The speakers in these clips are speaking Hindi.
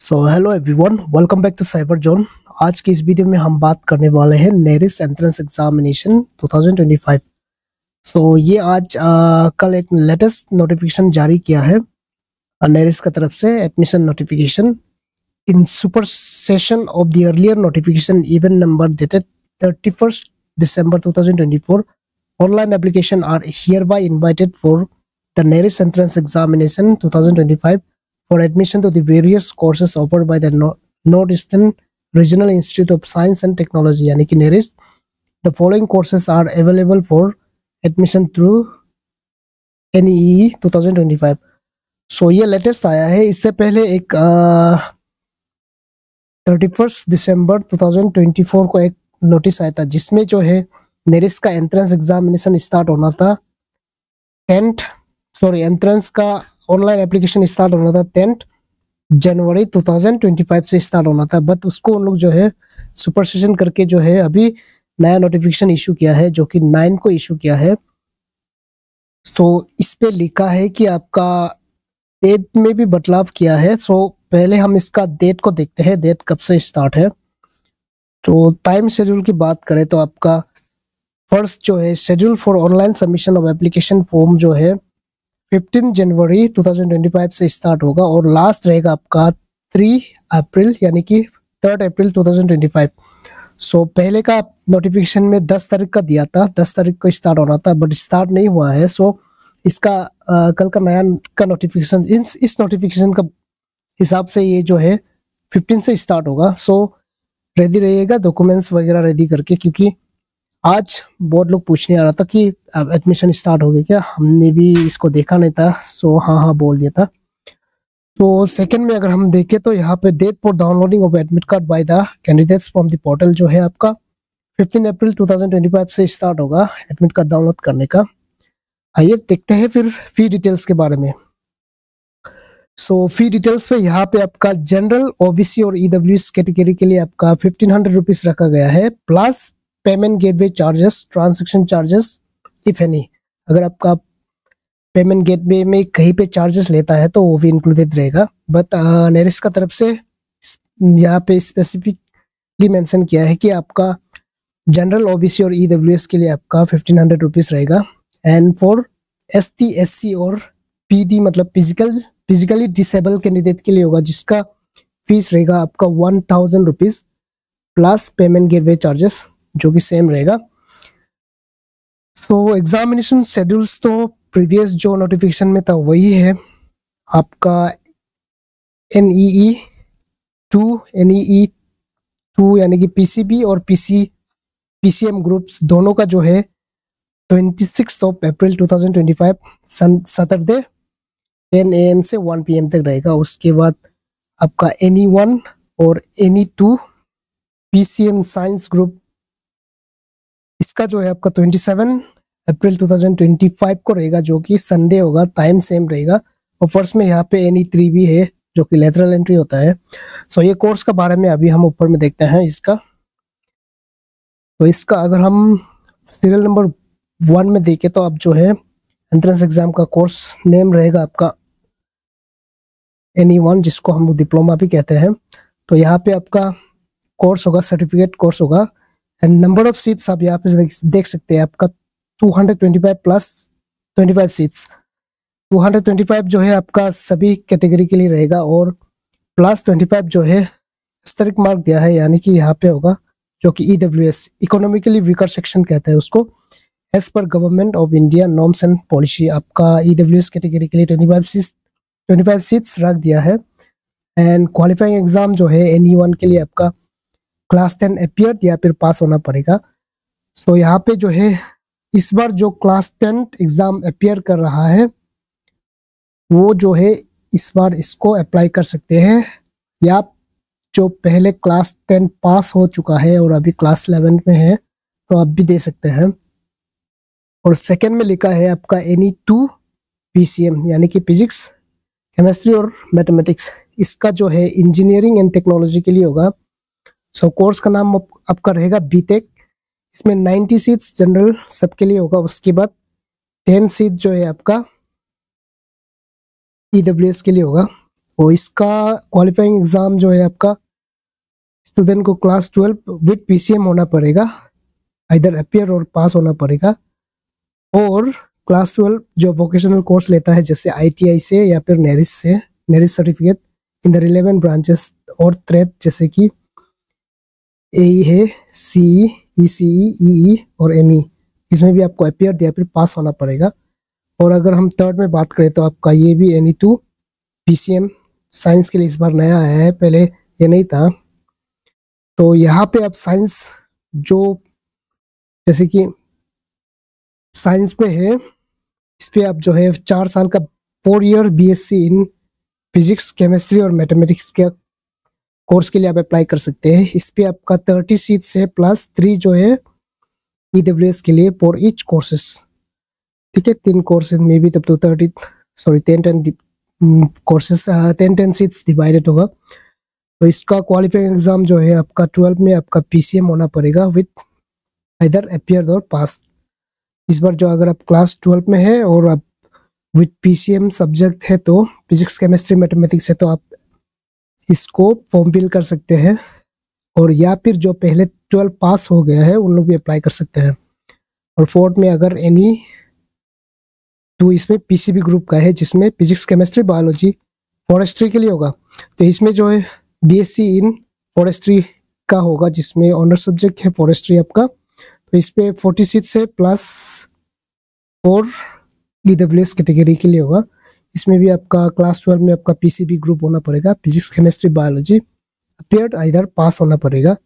So hello everyone, welcome back to cyber zone. आज की इस वीडियो में हम बात करने वाले हैं नेरिस एंट्रेंस एग्जामिनेशन 2025। ये आज कल एक लेटेस्ट नोटिफिकेशन जारी किया है नेरिस की तरफ से। Admission notification in supersession of the earlier notification event number dated 31st December 2024। Online application are hereby invited for the NERIST entrance examination 2025 for admission to the various courses offered by the Northeastern Regional Institute of Science and Technology यानी कि NERIS। The following courses are available for admission through NEE 2025। ये लेटेस्ट आया है। इससे पहले एक 31st December 2024 को एक नोटिस आया था जिसमें जो है NERIS का एंट्रेंस एग्जामिनेशन स्टार्ट होना था एंट्रेंस का ऑनलाइन एप्लीकेशन स्टार्ट होना था 10 जनवरी 2025 से स्टार्ट होना था। बट उसको उन लोग जो है सुपर सेशन करके जो है अभी नया नोटिफिकेशन इशू किया है जो कि 9 को इशू किया है। इस पे लिखा है कि आपका डेट में भी बदलाव किया है। पहले हम इसका डेट को देखते हैं, डेट कब से स्टार्ट है। टाइम शेड्यूल की बात करें तो आपका फर्स्ट जो है schedule for online submission of application form जो है 15 जनवरी 2025 से स्टार्ट होगा और लास्ट रहेगा आपका 3 अप्रैल यानी कि 3 अप्रैल 2025। पहले का नोटिफिकेशन में 10 तारीख का दिया था, 10 तारीख को स्टार्ट होना था बट स्टार्ट नहीं हुआ है। इसका कल का नया का नोटिफिकेशन इस नोटिफिकेशन का हिसाब से ये जो है 15 से स्टार्ट होगा। रेडी रहिएगा डॉक्यूमेंट्स वगैरह रेडी करके, क्योंकि आज बहुत लोग पूछने आ रहा था कि एडमिशन स्टार्ट हो गया क्या, हमने भी इसको देखा नहीं था। हाँ बोल दिया था। सेकंड में अगर हम देखें तो यहाँ पे date for downloading of admit card by the candidates from the portal जो है आपका 15 अप्रैल 2025 से स्टार्ट होगा एडमिट कार्ड डाउनलोड करने का। आइए देखते हैं फिर फी डिटेल्स के बारे में। फी डिटेल्स पे यहाँ पे आपका जनरल, ओबीसी और ईडब्ल्यूएस कैटेगरी के लिए आपका 1500 रुपीज रखा गया है, plus payment gateway charges, transaction charges if any. अगर आपका पेमेंट गेटवे में कहीं पे चार्जेस लेता है तो वो भी इंक्लूडेड रहेगा। बट नेरिस का तरफ से यहाँ पे स्पेसिफिकली मेंशन किया है कि आपका जनरल, ओबीसी और ईडब्ल्यूएस के लिए आपका 1500 रुपीज रहेगा। एंड फॉर एसटी, एससी और पीडी मतलब फिजिकली डिसेबल कैंडिडेट के लिए होगा, जिसका फीस रहेगा आपका 1000 rupees plus payment gateway charges जो कि सेम रहेगा। एग्जामिनेशन शेड्यूल्स तो प्रीवियस जो नोटिफिकेशन में था वही है आपका। NEE 2 यानी कि पीसीबी और PCM ग्रुप्स दोनों का जो है 26 अप्रैल 2025 सैटरडे 10 AM से 1 PM तक रहेगा। उसके बाद आपका NE1 और NE2 PCM साइंस ग्रुप, इसका जो है आपका 27 अप्रैल 2025 को रहेगा जो कि संडे होगा, टाइम सेम रहेगा। और फर्स्ट में यहाँ पे NE3 भी है जो कि लेटरल एंट्री होता है। ये कोर्स का बारे में अभी हम ऊपर में देखते हैं इसका। इसका अगर हम सीरियल नंबर 1 में देखें तो अब जो है एंट्रेंस एग्जाम का कोर्स नेम रहेगा आपका NE1, जिसको हम डिप्लोमा भी कहते हैं। यहाँ पे आपका कोर्स होगा, सर्टिफिकेट कोर्स होगा। एंड नंबर ऑफ सीट्स आप यहाँ पे देख सकते हैं आपका 225 प्लस 25 सीट्स। 225 जो है आपका सभी कैटेगरी के लिए रहेगा और प्लस 25 जो है स्टैटिक मार्क दिया है, यानी कि यहाँ पे होगा जो कि ईडब्ल्यूएस, इकोनॉमिकली वीकर सेक्शन कहते हैं उसको। As per government of India norms and policy आपका ईडब्ल्यूएस कैटेगरी के लिए 25 सीट्स रख दिया है। एंड क्वालिफाइंग एग्जाम जो है NE1 के लिए आपका क्लास 10 अपियर या फिर पास होना पड़ेगा। यहाँ पे जो है इस बार जो क्लास 10 एग्जाम अपियर कर रहा है वो जो है इस बार इसको अप्लाई कर सकते हैं, या जो पहले क्लास 10 पास हो चुका है और अभी क्लास 11 में है तो आप भी दे सकते हैं। और सेकंड में लिखा है आपका NE2 PCM यानी कि फिजिक्स, केमिस्ट्री और मैथमेटिक्स। इसका जो है इंजीनियरिंग एंड टेक्नोलॉजी के लिए होगा। कोर्स का नाम आपका रहेगा बीटेक। इसमें 90 सीट्स जनरल सबके लिए होगा। उसके बाद 10 सीट जो है आपका ईडब्ल्यूएस के लिए होगा। वो इसका क्वालिफाइंग एग्जाम जो है आपका स्टूडेंट को क्लास 12 विद पीसीएम होना पड़ेगा, इधर अपियर और पास होना पड़ेगा। और क्लास 12 जो वोकेशनल कोर्स लेता है जैसे आईटीआई से या फिर नेरिस से, NERIST certificate in the relevant branches और ट्रेड जैसे कि एई है, सीई, ईसीई, ईई और एमई, इसमें भी आपको अपियर या फिर पास होना पड़ेगा। और अगर हम थर्ड में बात करें तो आपका ये भी NE2 पीसीएम साइंस के लिए इस बार नया आया है, पहले ये नहीं था। तो यहाँ पे आप साइंस जो जैसे कि साइंस पे है, इस पे आप जो है 4 साल का 4 year BSc in physics, chemistry और मैथमेटिक्स के कोर्स के लिए आप अप्लाई कर सकते हैं। इस पे आपका 30 सीट्स है प्लस 3 जो है EWS के लिए फॉर ईच कोर्सेस, ठीक है। 3 कोर्सेज में भी तब तो 10 कोर्सेस 10 सीट्स डिवाइडेड होगा। तो इसका क्वालिफाइंग एग्जाम जो है आपका 12 में आपका पीसीएम होना पड़ेगा विद इधर अपियर और पास। इस बार जो अगर आप क्लास 12 में है और आप विद पीसीएम सब्जेक्ट है तो फिजिक्स, केमिस्ट्री, मैथमेटिक्स है तो आप इसको फॉर्म फिल कर सकते हैं। और या फिर जो पहले 12 पास हो गया है उन लोग भी अप्लाई कर सकते हैं। और फोर्थ में अगर NE2 इसमें पीसीबी ग्रुप का है जिसमें फिजिक्स, केमिस्ट्री, बायोलॉजी, फॉरेस्ट्री के लिए होगा, तो इसमें जो है बीएससी इन फॉरेस्ट्री का होगा जिसमें ऑनर सब्जेक्ट है फॉरेस्ट्री आपका। तो इस पे 40 सीट्स है प्लस 4 EWS कैटेगरी के लिए होगा। इसमें भी आपका क्लास 12 में आपका पीसीबी ग्रुप होना पड़ेगा, फिजिक्स, केमिस्ट्री, बायोलॉजी, अपियर्ड इधर पास होना पड़ेगा।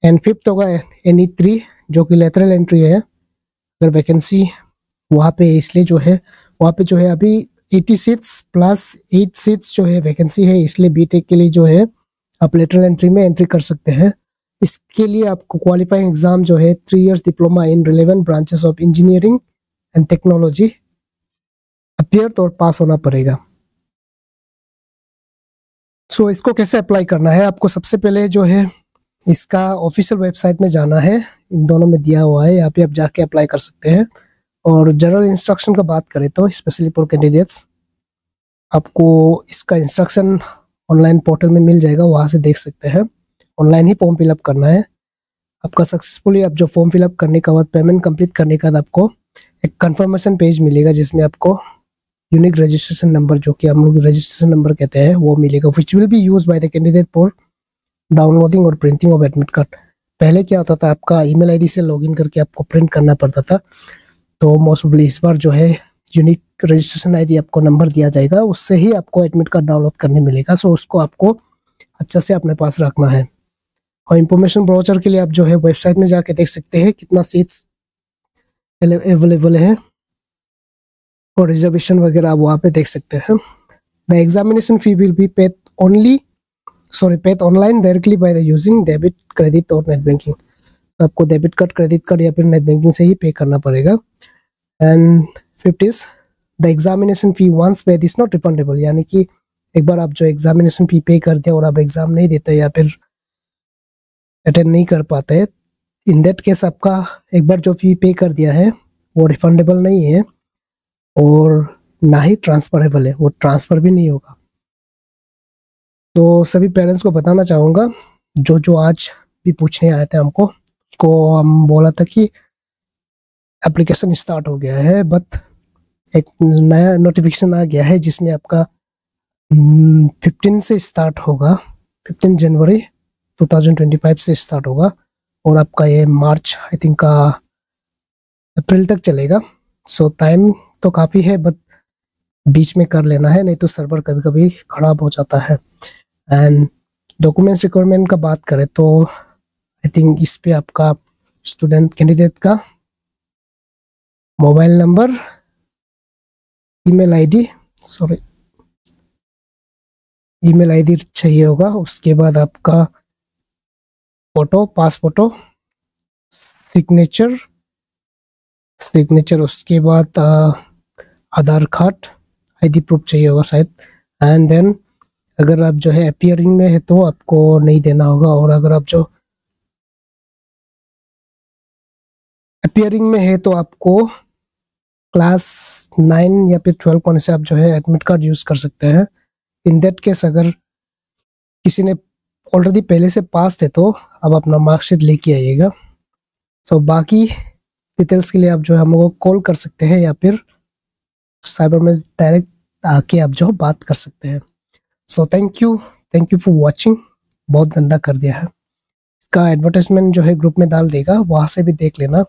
एंड फिफ्थ होगा NE3 जो कि लेटरल एंट्री है, अगर वैकेंसी वहाँ पे इसलिए जो है वहाँ पे जो है अभी 80 सीट्स प्लस 8 सीट्स जो है वैकेंसी है, इसलिए बीटेक के लिए जो है आप लेटरल एंट्री में एंट्री कर सकते हैं। इसके लिए आपको क्वालिफाइंग एग्जाम जो है 3 years diploma in relevant branches of engineering and technology appear और पास होना पड़ेगा। सो इसको कैसे अप्लाई करना है, आपको सबसे पहले जो है इसका ऑफिशियल वेबसाइट में जाना है, इन दोनों में दिया हुआ है, यहाँ पे आप जाके अप्लाई कर सकते हैं। और जनरल इंस्ट्रक्शन का बात करें तो स्पेशली फॉर कैंडिडेट्स आपको इसका इंस्ट्रक्शन ऑनलाइन पोर्टल में मिल जाएगा, वहाँ से देख सकते हैं। ऑनलाइन ही फॉर्म फिलअप करना है आपका। सक्सेसफुली आप जो फॉर्म फिलअप करने के बाद पेमेंट कंप्लीट करने के बाद आपको एक कंफर्मेशन पेज मिलेगा जिसमें आपको यूनिक रजिस्ट्रेशन नंबर जो कि हम लोग रजिस्ट्रेशन नंबर कहते हैं वो मिलेगा, which will be use by the candidate for downloading और प्रिंटिंग ऑफ एडमिट कार्ड। पहले क्या होता था, आपका ईमेल आईडी से लॉगिन करके आपको प्रिंट करना पड़ता था, तो मोस्टली इस बार जो है यूनिक रजिस्ट्रेशन आईडी आपको नंबर दिया जाएगा, उससे ही आपको एडमिट कार्ड डाउनलोड करने मिलेगा। सो उसको आपको अच्छा से अपने पास रखना है। और इंफॉर्मेशन ब्राउचर के लिए आप जो है वेबसाइट में जाके देख सकते हैं कितना सीट्स अवेलेबल है और रिजर्वेशन वगैरह आप वहाँ पे देख सकते हैं। The examination fee will be paid online directly by the using debit, credit और नेट बैंकिंग। तो आपको डेबिट कार्ड, क्रेडिट कार्ड या फिर नेट बैंकिंग से ही पे करना पड़ेगा। And fifth is the examination fee once paid is not refundable, यानी कि एक बार आप जो एग्जामिनेशन फी पे करते हैं और आप एग्जाम नहीं देते या फिर अटेंड नहीं कर पाते, इन दैट केस आपका एक बार जो फी पे कर दिया है वो रिफंडेबल नहीं है और ना ही ट्रांसफरेबल है, वो ट्रांसफर भी नहीं होगा। तो सभी पेरेंट्स को बताना चाहूँगा जो आज भी पूछने आए थे हमको, उसको हम बोला था कि एप्लीकेशन स्टार्ट हो गया है, बट एक नया नोटिफिकेशन आ गया है जिसमें आपका 15 से स्टार्ट होगा, 15 जनवरी 2025 से स्टार्ट होगा और आपका ये मार्च आई थिंक का अप्रैल तक चलेगा। सो टाइम तो काफ़ी है, बट बीच में कर लेना है, नहीं तो सर्वर कभी कभी खराब हो जाता है। एंड डॉक्यूमेंट्स रिक्वायरमेंट का बात करें तो आई थिंक इस पे आपका स्टूडेंट कैंडिडेट का मोबाइल नंबर, ईमेल आईडी चाहिए होगा। उसके बाद आपका फोटो, पास फोटो, सिग्नेचर, उसके बाद आधार कार्ड, आईडी प्रूफ चाहिए होगा शायद। एंड देन अगर आप जो है अपीयरिंग में है तो आपको नहीं देना होगा, और अगर आप जो अपीयरिंग में है तो आपको क्लास 9 या फिर 12 होने से आप जो है एडमिट कार्ड यूज़ कर सकते हैं। इन दैट केस अगर किसी ने ऑलरेडी पहले से पास थे तो अब अपना मार्कशीट लेके आइएगा। सो बाकी डिटेल्स के लिए आप जो है हम लोग को कॉल कर सकते हैं या फिर साइबर में डायरेक्ट आके आप जो बात कर सकते हैं। So thank you for watching. बहुत गंदा कर दिया है। इसका एडवर्टाइजमेंट जो है ग्रुप में डाल देगा, वहां से भी देख लेना।